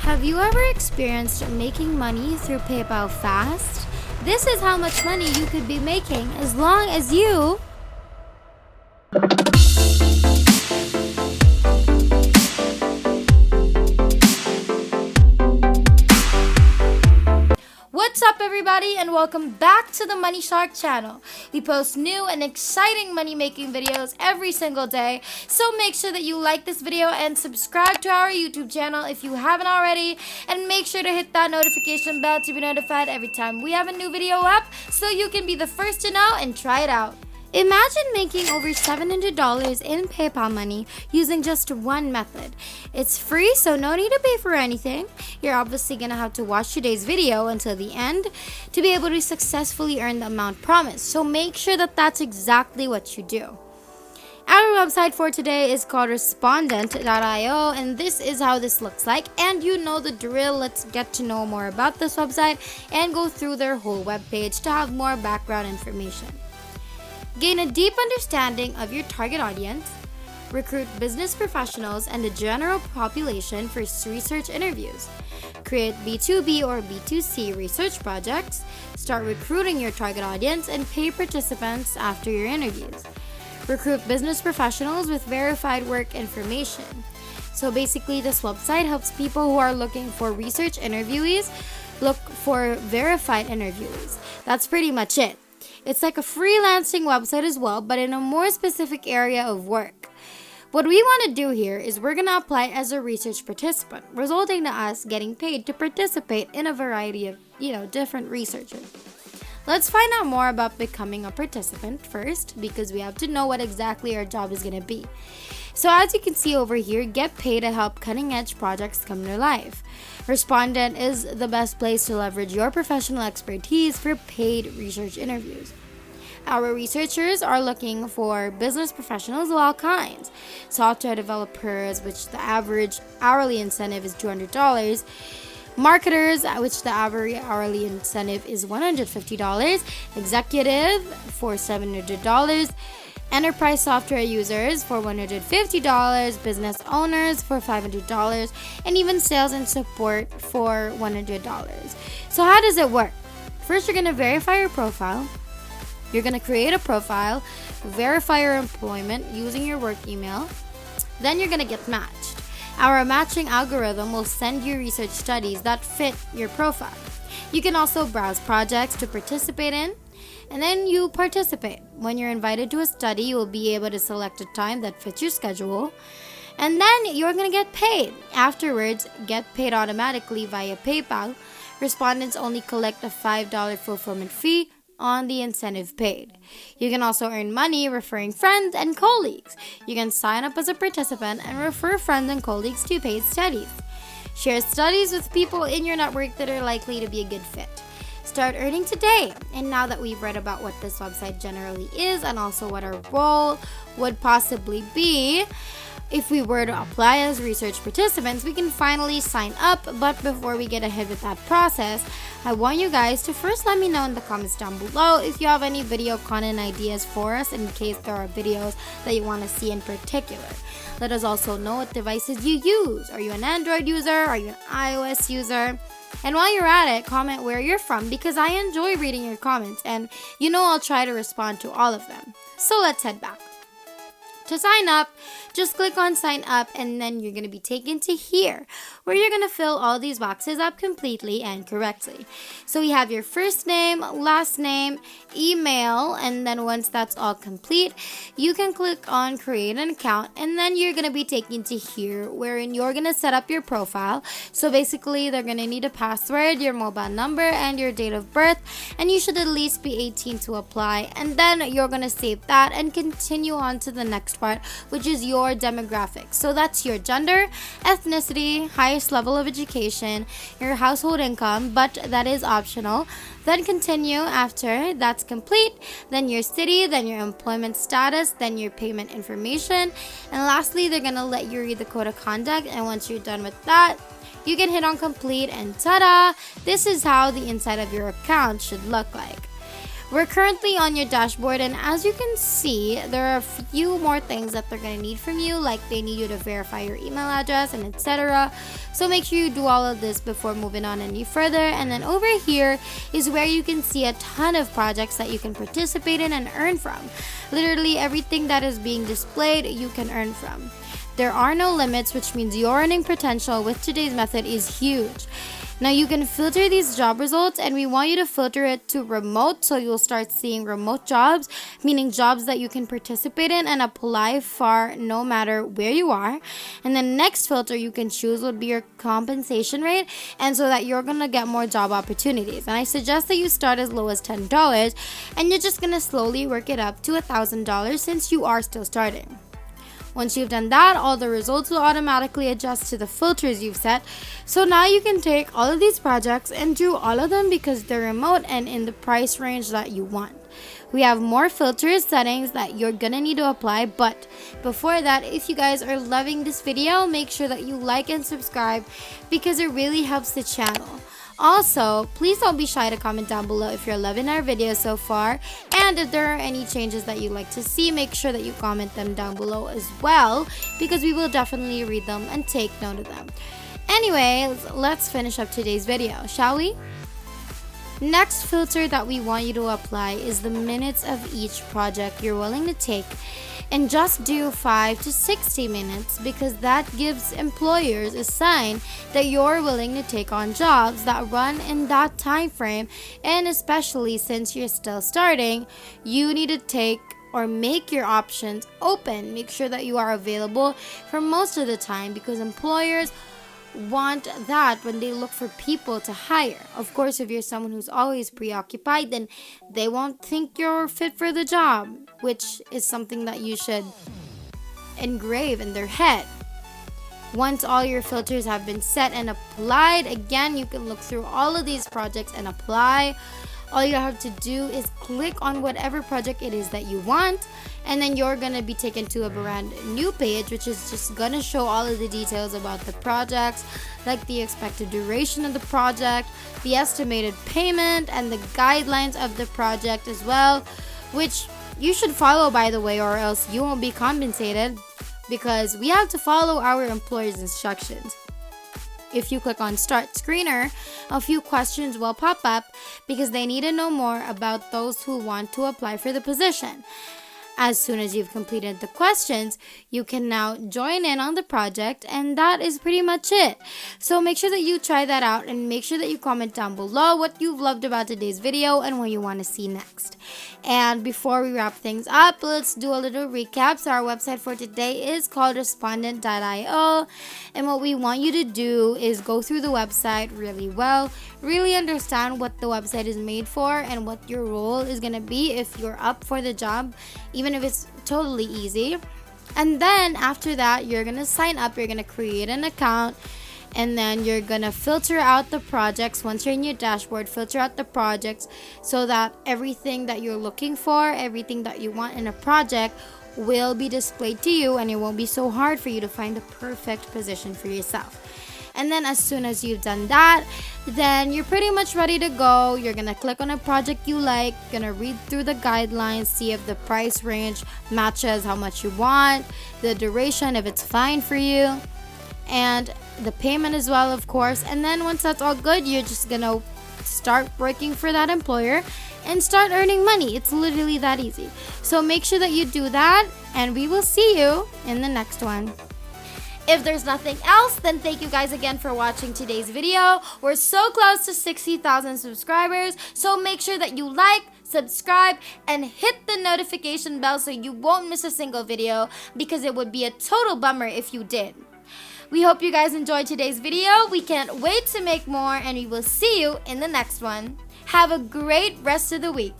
Have you ever experienced making money through PayPal Fast? This is how much money you could be making as long as you What's up, everybody, and welcome back to the Money Shark channel. We post new and exciting money making videos every single day, so make sure that you like this video and subscribe to our YouTube channel if you haven't already, and make sure to hit that notification bell to be notified every time we have a new video up so you can be the first to know and try it out. Imagine making over $700 in PayPal money using just one method. It's free, so no need to pay for anything. You're obviously going to have to watch today's video until the end to be able to successfully earn the amount promised. So make sure that that's exactly what you do. Our website for today is called Respondent.io, and this is how this looks like. And you know the drill. Let's get to know more about this website and go through their whole webpage to have more background information. Gain a deep understanding of your target audience, recruit business professionals and the general population for research interviews, create B2B or B2C research projects, start recruiting your target audience, and pay participants after your interviews. Recruit business professionals with verified work information. So basically, this website helps people who are looking for research interviewees look for verified interviewees. That's pretty much it. It's like a freelancing website as well, but in a more specific area of work. What we want to do here is we're going to apply as a research participant, resulting to us getting paid to participate in a variety of, different researches. Let's find out more about becoming a participant first, because we have to know what exactly our job is going to be. So as you can see over here, get paid to help cutting-edge projects come to life. Respondent is the best place to leverage your professional expertise for paid research interviews. Our researchers are looking for business professionals of all kinds. Software developers, which the average hourly incentive is $200. Marketers, which the average hourly incentive is $150. Executive for $700. Enterprise software users for $150, business owners for $500, and even sales and support for $100. So how does it work? First, you're going to verify your profile. You're going to create a profile, verify your employment using your work email. Then you're going to get matched. Our matching algorithm will send you research studies that fit your profile. You can also browse projects to participate in, and then you participate. When you're invited to a study, you will be able to select a time that fits your schedule, and then you're going to get paid. Afterwards, get paid automatically via PayPal. Respondents only collect a $5 fulfillment fee on the incentive paid. You can also earn money referring friends and colleagues. You can sign up as a participant and refer friends and colleagues to paid studies. Share studies with people in your network that are likely to be a good fit. Start earning today. And now that we've read about what this website generally is and also what our role would possibly be, if we were to apply as research participants, we can finally sign up. But before we get ahead with that process, I want you guys to first let me know in the comments down below if you have any video content ideas for us in case there are videos that you want to see in particular. Let us also know what devices you use. Are you an Android user? Are you an iOS user? And while you're at it, comment where you're from, because I enjoy reading your comments and I'll try to respond to all of them. So let's head back. To sign up, just click on sign up, and then you're going to be taken to here where you're going to fill all these boxes up completely and correctly. So we have your first name, last name, email, and then once that's all complete, you can click on create an account, and then you're going to be taken to here wherein you're going to set up your profile. So basically, they're going to need a password, your mobile number, and your date of birth, and you should at least be 18 to apply, and then you're going to save that and continue on to the next part, which is your demographics. So that's your gender, ethnicity, highest level of education, your household income, but that is optional. Then continue after that's complete, then your city, then your employment status, then your payment information, and lastly, they're gonna let you read the code of conduct. And once you're done with that, you can hit on complete, and ta-da! This is how the inside of your account should look like. We're currently on your dashboard, and as you can see, there are a few more things that they're going to need from you, like they need you to verify your email address and etc. So make sure you do all of this before moving on any further. And then over here is where you can see a ton of projects that you can participate in and earn from. Literally everything that is being displayed, you can earn from. There are no limits, which means your earning potential with today's method is huge. Now you can filter these job results, and we want you to filter it to remote, so you'll start seeing remote jobs, meaning jobs that you can participate in and apply for no matter where you are. And the next filter you can choose would be your compensation rate, and so that you're gonna get more job opportunities. And I suggest that you start as low as $10, and you're just gonna slowly work it up to $1,000 since you are still starting. Once you've done that, all the results will automatically adjust to the filters you've set. So now you can take all of these projects and do all of them because they're remote and in the price range that you want. We have more filters settings that you're gonna need to apply, but before that, if you guys are loving this video, make sure that you like and subscribe because it really helps the channel. Also, please don't be shy to comment down below if you're loving our videos so far, and if there are any changes that you'd like to see, make sure that you comment them down below as well, because we will definitely read them and take note of them. Anyways, let's finish up today's video, shall we? Next filter that we want you to apply is the minutes of each project you're willing to take, and just do 5 to 60 minutes because that gives employers a sign that you're willing to take on jobs that run in that time frame. And especially since you're still starting, you need to take or make your options open. Make sure that you are available for most of the time because employers want that when they look for people to hire. Of course, if you're someone who's always preoccupied, then they won't think you're fit for the job, which is something that you should engrave in their head. Once all your filters have been set and applied, again, you can look through all of these projects and apply. All you have to do is click on whatever project it is that you want, and then you're gonna be taken to a brand new page, which is just gonna show all of the details about the projects, like the expected duration of the project, the estimated payment, and the guidelines of the project as well, which you should follow, by the way, or else you won't be compensated because we have to follow our employer's instructions. If you click on Start Screener, a few questions will pop up because they need to know more about those who want to apply for the position. As soon as you've completed the questions, you can now join in on the project, and that is pretty much it. So make sure that you try that out and make sure that you comment down below what you've loved about today's video and what you want to see next. And before we wrap things up, let's do a little recap. So our website for today is called respondent.io, and what we want you to do is go through the website really well, really understand what the website is made for and what your role is going to be if you're up for the job, even if it's totally easy. And then after that, you're gonna sign up, you're gonna create an account, and then you're gonna filter out the projects. Once you're in your dashboard, filter out the projects so that everything that you're looking for, everything that you want in a project will be displayed to you, and it won't be so hard for you to find the perfect position for yourself. And then as soon as you've done that, then you're pretty much ready to go. You're gonna click on a project you like, gonna read through the guidelines, see if the price range matches how much you want, the duration, if it's fine for you, and the payment as well, of course. And then once that's all good, you're just gonna start working for that employer and start earning money. It's literally that easy. So make sure that you do that, and we will see you in the next one. If there's nothing else, then thank you guys again for watching today's video. We're so close to 60,000 subscribers, so make sure that you like, subscribe, and hit the notification bell so you won't miss a single video, because it would be a total bummer if you did. We hope you guys enjoyed today's video. We can't wait to make more, and we will see you in the next one. Have a great rest of the week.